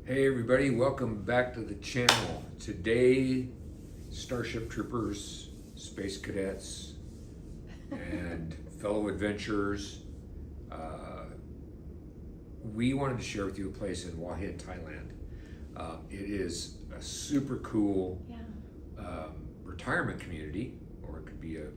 Hey everybody, welcome back to the channel. Today, Starship Troopers, Space Cadets, and fellow adventurers, we wanted to share with you a place in Hua Hin, Thailand. It is a super cool retirement community, or it could be a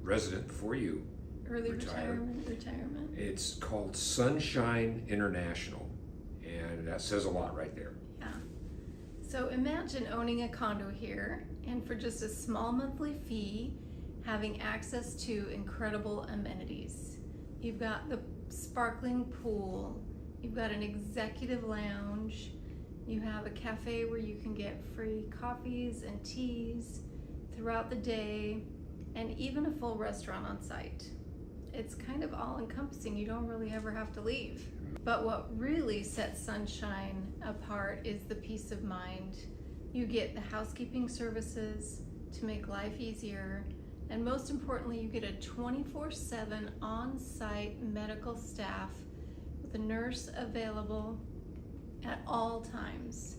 resident before you Early retire. retirement. It's called Sunshine International. And that says a lot right there. Yeah. So imagine owning a condo here and for just a small monthly fee, having access to incredible amenities. You've got the sparkling pool, you've got an executive lounge, you have a cafe where you can get free coffees and teas throughout the day, and even a full restaurant on site. It's kind of all encompassing. You don't really ever have to leave. But what really sets Sunshine apart is the peace of mind. You get the housekeeping services to make life easier, and most importantly, you get a 24/7 on-site medical staff with a nurse available at all times.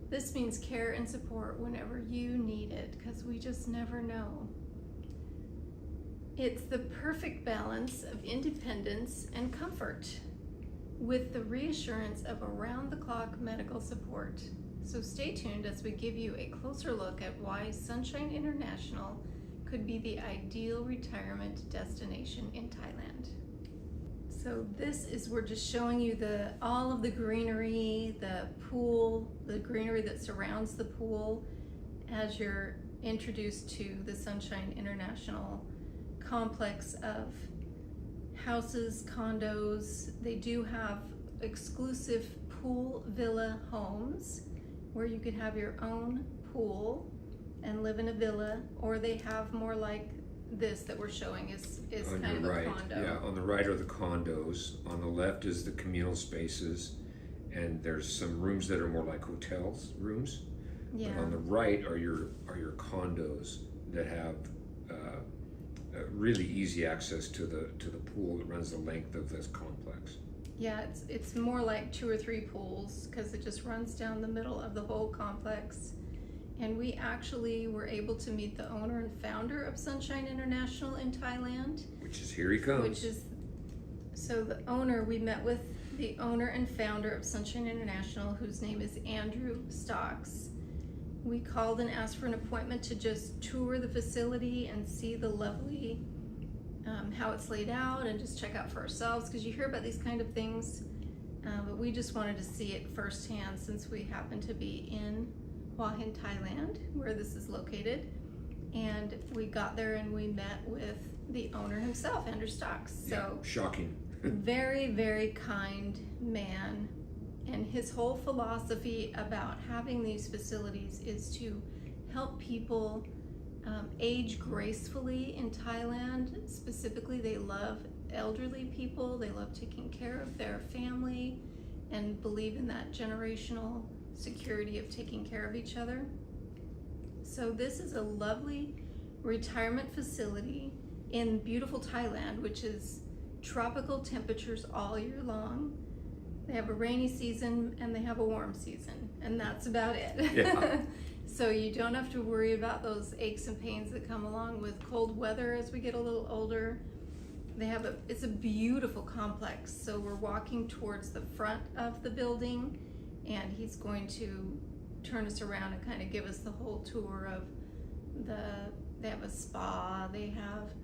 This means care and support whenever you need it, because we just never know. It's the perfect balance of independence and comfort, with the reassurance of around-the-clock medical support. So stay tuned as we give you a closer look at why Sunshine International could be the ideal retirement destination in Thailand. So this is, we're just showing you all of the greenery, the pool, the greenery that surrounds the pool as you're introduced to the Sunshine International complex of houses, condos. They do have exclusive pool villa homes where you could have your own pool and live in a villa, or they have more like this that we're showing is kind of a condo. Yeah, on the right are the condos. On the left is the communal spaces, and there's some rooms that are more like hotels rooms. Yeah. But on the right are your condos that have really easy access to the pool that runs the length of this complex. Yeah, it's more like 2 or 3 pools because it just runs down the middle of the whole complex. And we actually were able to meet the owner and founder of Sunshine International in Thailand. Which is, here he comes. We met with the owner and founder of Sunshine International, whose name is Andrew Stocks. We called and asked for an appointment to just tour the facility and see the lovely, how it's laid out, and just check out for ourselves, because you hear about these kind of things, but we just wanted to see it firsthand since we happen to be in Hua Hin, Thailand, where this is located. And we got there and we met with the owner himself, Andrew Stocks. So yeah, shocking. Very, very kind man. And his whole philosophy about having these facilities is to help people age gracefully in Thailand. Specifically, they love elderly people. They love taking care of their family and believe in that generational security of taking care of each other. So this is a lovely retirement facility in beautiful Thailand, which is tropical temperatures all year long. They have a rainy season and they have a warm season, and that's about it. Yeah. So you don't have to worry about those aches and pains that come along with cold weather as we get a little older. It's a beautiful complex. So we're walking towards the front of the building, and he's going to turn us around and kind of give us the whole tour of they have a spa, they have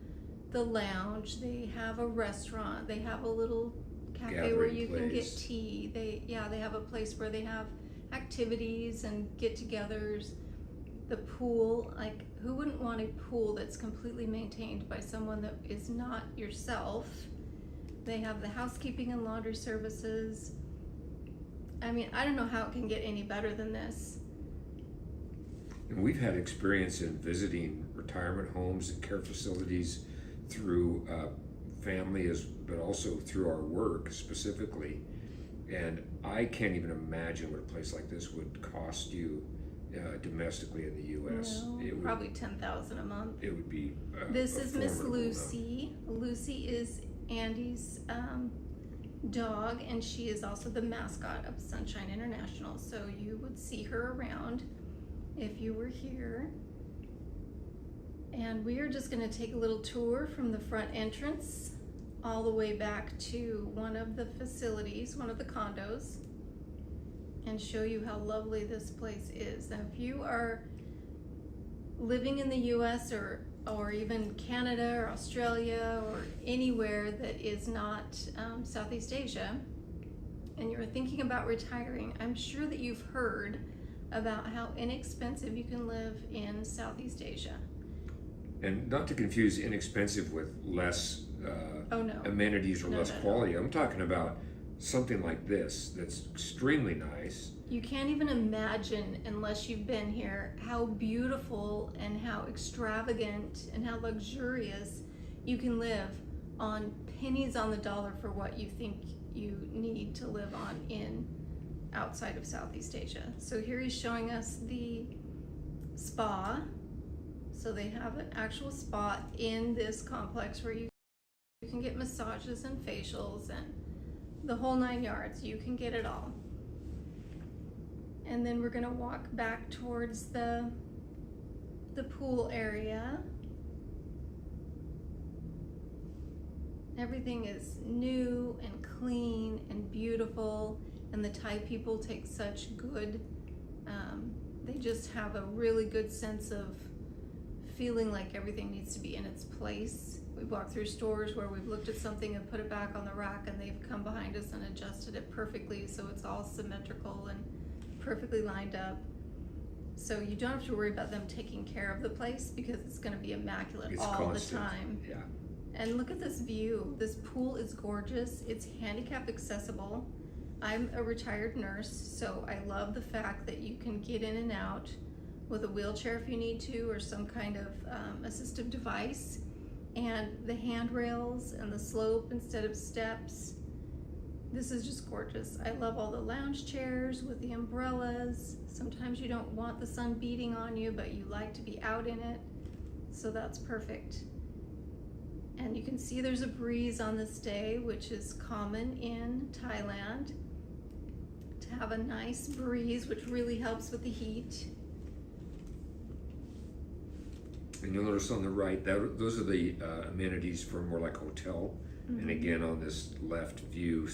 the lounge, they have a restaurant, they have a little cafe where you can get tea. They have a place where they have activities and get-togethers. The pool, like, who wouldn't want a pool that's completely maintained by someone that is not yourself? They have the housekeeping and laundry services. I mean, I don't know how it can get any better than this. And we've had experience in visiting retirement homes and care facilities through family, but also through our work specifically. And I can't even imagine what a place like this would cost you domestically in the U.S. No, It would, probably $10,000 a month. It would be. This is Miss formidable Lucy. Lucy is Andy's dog, and she is also the mascot of Sunshine International, so you would see her around if you were here. And we are just going to take a little tour from the front entrance all the way back to one of the facilities, one of the condos, and show you how lovely this place is. Now, if you are living in the US or even Canada or Australia or anywhere that is not Southeast Asia, and you're thinking about retiring, I'm sure that you've heard about how inexpensive you can live in Southeast Asia. And not to confuse inexpensive with less Oh, no. amenities or No, less no, no. quality. I'm talking about something like this that's extremely nice. You can't even imagine, unless you've been here, how beautiful and how extravagant and how luxurious you can live on pennies on the dollar for what you think you need to live on in outside of Southeast Asia. So here he's showing us the spa. So they have an actual spa in this complex where you can get massages and facials and the whole 9 yards. You can get it all. And then we're gonna walk back towards the pool area. Everything is new and clean and beautiful, and the Thai people take such good, they just have a really good sense of feeling like everything needs to be in its place. We've walked through stores where we've looked at something and put it back on the rack, and they've come behind us and adjusted it perfectly so it's all symmetrical and perfectly lined up. So you don't have to worry about them taking care of the place because it's going to be immaculate It's all constant. the time. Yeah. And look at this view. This pool is gorgeous. It's handicap accessible. I'm a retired nurse, so I love the fact that you can get in and out with a wheelchair if you need to, or some kind of assistive device. And the handrails and the slope instead of steps. This is just gorgeous. I love all the lounge chairs with the umbrellas. Sometimes you don't want the sun beating on you, but you like to be out in it. So that's perfect. And you can see there's a breeze on this day, which is common in Thailand, to have a nice breeze, which really helps with the heat. And you'll notice on the right, those are the amenities for more like hotel. Mm-hmm. And again, on this left view,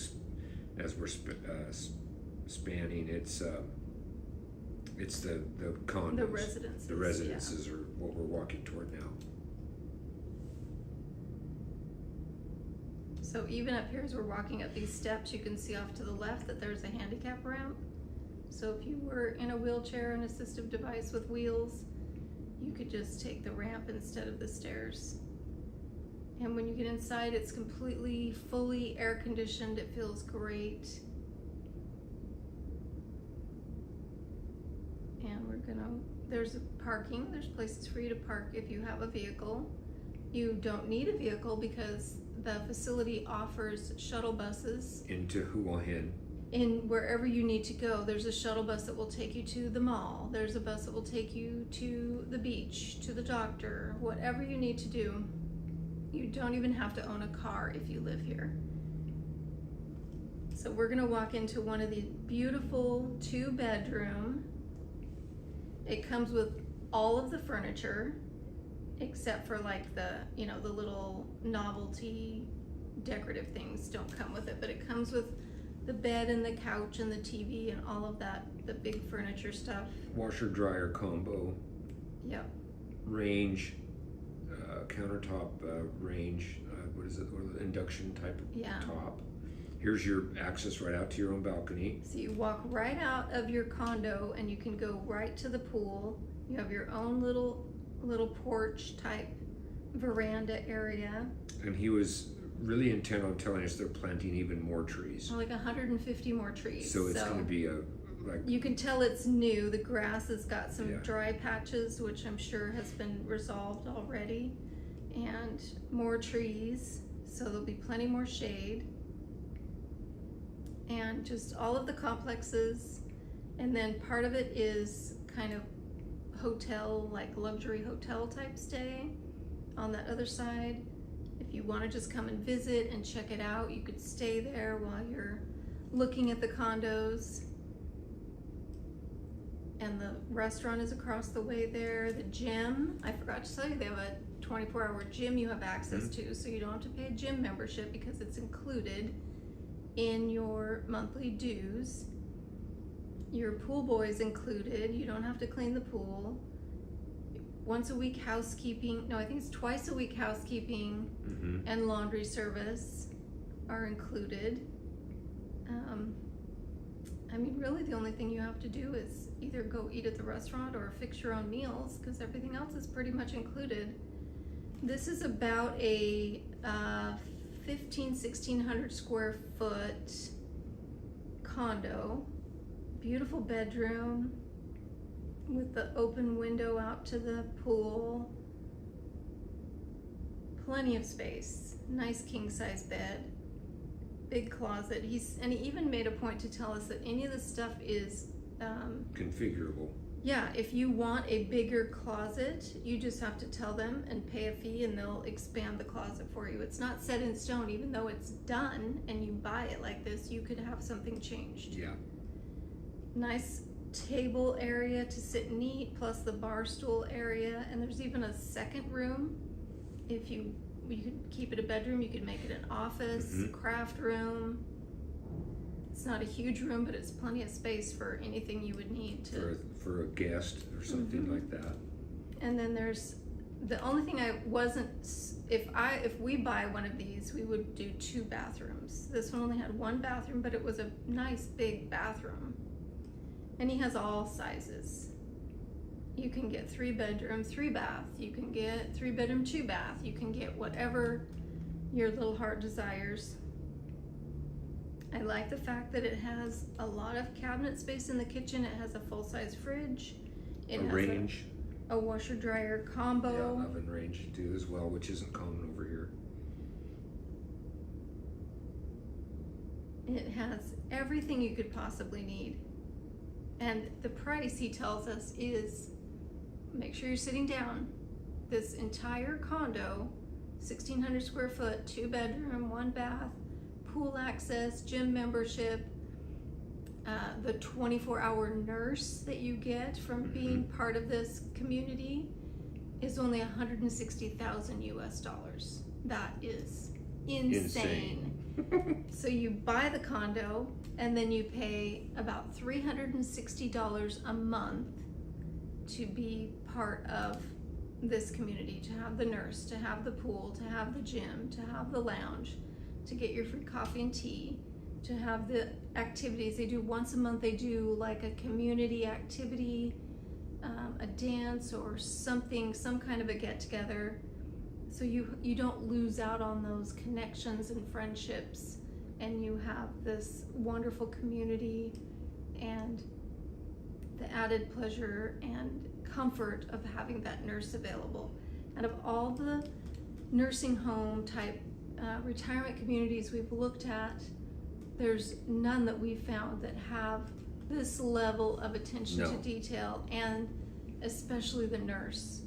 as we're spanning, it's the condos. The residences. The residences are what we're walking toward now. So even up here as we're walking up these steps, you can see off to the left that there's a handicap ramp. So if you were in a wheelchair, an assistive device with wheels, you could just take the ramp instead of the stairs. And when you get inside, it's completely, fully air conditioned. It feels great. And there's parking. There's places for you to park if you have a vehicle. You don't need a vehicle because the facility offers shuttle buses. Into Hua Hin. In wherever you need to go, there's a shuttle bus that will take you to the mall. There's a bus that will take you to the beach, to the doctor, whatever you need to do. You don't even have to own a car if you live here. So we're gonna walk into one of the beautiful 2-bedroom. It comes with all of the furniture, except for like the little novelty decorative things don't come with it, but it comes with the bed and the couch and the TV and all of that, the big furniture stuff. Washer dryer combo. Yep. Range, countertop range, what is it, or the induction type of top. Here's your access right out to your own balcony. So you walk right out of your condo and you can go right to the pool. You have your own little porch type veranda area. And he was really intent on telling us they're planting even more trees. Like 150 more trees. So it's going to be you can tell it's new. The grass has got some dry patches, which I'm sure has been resolved already, and more trees, so there'll be plenty more shade, and just all of the complexes. And then part of it is kind of hotel, like luxury hotel type stay on that other side. If If you want to just come and visit and check it out, you could stay there while you're looking at the condos. And the restaurant is across the way there. The gym, I forgot to tell you, they have a 24-hour gym you have access to, so you don't have to pay a gym membership because it's included in your monthly dues. Your pool boy is included. You don't have to clean the pool. Once a week housekeeping, no, I think it's twice a week housekeeping and laundry service are included. I mean, really the only thing you have to do is either go eat at the restaurant or fix your own meals, because everything else is pretty much included. This is about a 1,600 square foot condo. Beautiful bedroom with the open window out to the pool. Plenty of space. Nice king size bed. Big closet. He even made a point to tell us that any of the stuff is configurable. Yeah, if you want a bigger closet, you just have to tell them and pay a fee and they'll expand the closet for you. It's not set in stone. Even though it's done and you buy it like this, you could have something changed. Yeah. Nice table area to sit and eat, plus the bar stool area, and there's even a second room. If you could keep it a bedroom, you could make it an office, craft room. It's not a huge room, but it's plenty of space for anything you would need to for a guest or something like that. And then there's the only thing I wasn't, if we buy one of these, we would do 2 bathrooms. This one only had 1 bathroom, but it was a nice big bathroom. And he has all sizes. You can get 3 bedroom, 3 bath. You can get 3 bedroom, 2 bath. You can get whatever your little heart desires. I like the fact that it has a lot of cabinet space in the kitchen. It has a full-size fridge. It has range. A washer dryer combo. Yeah, oven range too as well, which isn't common over here. It has everything you could possibly need. And the price, he tells us, is, make sure you're sitting down, this entire condo, 1,600 square foot, 2 bedroom, 1 bath, pool access, gym membership, the 24-hour nurse that you get from being part of this community is only $160,000 US. That is insane. So you buy the condo and then you pay about $360 a month to be part of this community, to have the nurse, to have the pool, to have the gym, to have the lounge, to get your free coffee and tea, to have the activities they do once a month. They do like a community activity, a dance or something, some kind of a get-together. So you don't lose out on those connections and friendships, and you have this wonderful community and the added pleasure and comfort of having that nurse available. Out of all the nursing home type retirement communities we've looked at, there's none that we've found that have this level of attention to detail, and especially the nurse.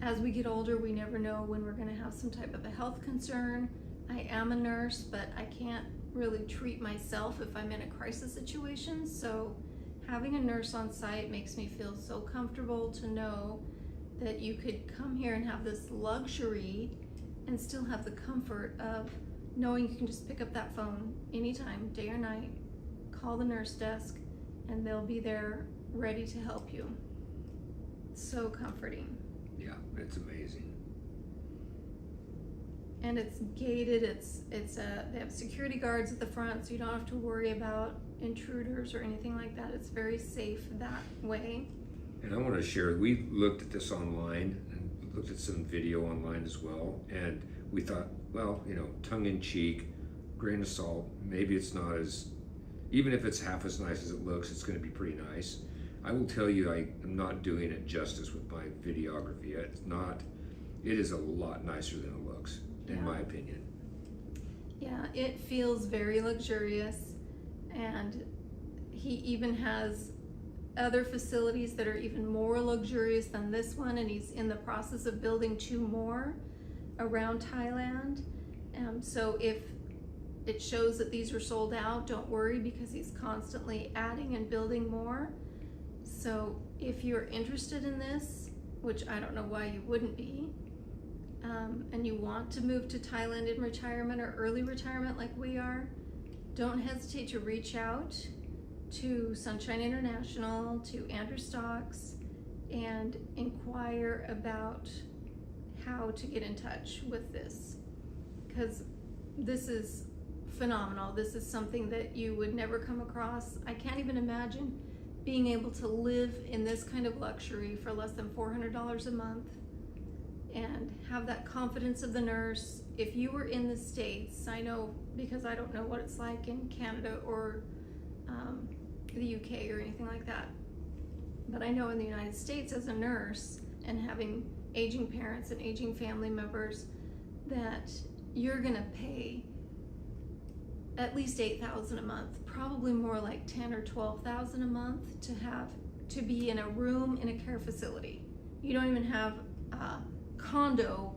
As we get older, we never know when we're going to have some type of a health concern. I am a nurse, but I can't really treat myself if I'm in a crisis situation. So having a nurse on site makes me feel so comfortable to know that you could come here and have this luxury and still have the comfort of knowing you can just pick up that phone anytime, day or night, call the nurse desk, and they'll be there ready to help you. So comforting. Yeah, it's amazing. And it's gated. They have security guards at the front, so you don't have to worry about intruders or anything like that. It's very safe that way. And I want to share, we looked at this online and looked at some video online as well, and we thought, well, tongue-in-cheek, grain of salt, maybe it's not as, even if it's half as nice as it looks, it's going to be pretty nice. I will tell you, I am not doing it justice with my videography. It is a lot nicer than it looks, in my opinion. Yeah, it feels very luxurious, and he even has other facilities that are even more luxurious than this one, and he's in the process of building 2 more. around Thailand. So if it shows that these are sold out, don't worry, because he's constantly adding and building more. So if you're interested in this, which I don't know why you wouldn't be, and you want to move to Thailand in retirement or early retirement like we are, don't hesitate to reach out to Sunshine International, to Andrew Stocks, and inquire about how to get in touch with this, because this is phenomenal. This is something that you would never come across. I can't even imagine being able to live in this kind of luxury for less than $400 a month and have that confidence of the nurse. If you were in the States, I know, because I don't know what it's like in Canada or the UK or anything like that, but I know in the United States, as a nurse and having aging parents and aging family members, that you're gonna pay at least $8,000 a month, probably more like $10,000 or $12,000 a month to be in a room in a care facility. You don't even have a condo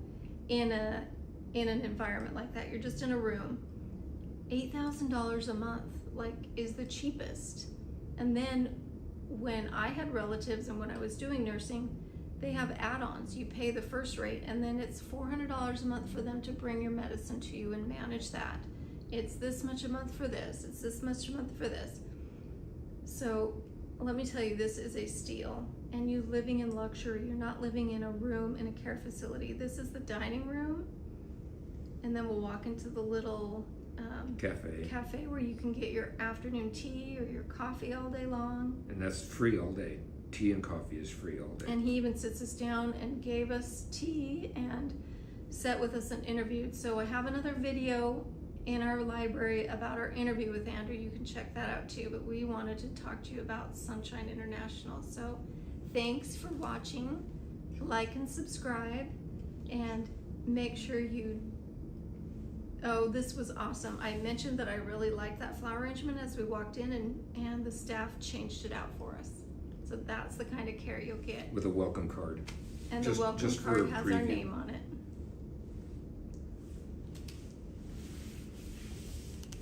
in an environment like that. You're just in a room. $8,000 a month, like, is the cheapest. And then when I had relatives and when I was doing nursing, they have add-ons. You pay the first rate, and then it's $400 a month for them to bring your medicine to you and manage that. It's this much a month for this. It's this much a month for this. So let me tell you, this is a steal. And you living in luxury, you're not living in a room in a care facility. This is the dining room, and then we'll walk into the little cafe where you can get your afternoon tea or your coffee all day long. And that's free all day. Tea and coffee is free all day. And he even sits us down and gave us tea and sat with us and interviewed. So I have another video in our library about our interview with Andrew. You can check that out too, but we wanted to talk to you about Sunshine International. So thanks for watching. Like and subscribe, and make sure oh, this was awesome. I mentioned that I really liked that flower arrangement as we walked in, and the staff changed it out for us. So that's the kind of care you'll get. With a welcome card. And the welcome card has our name on it.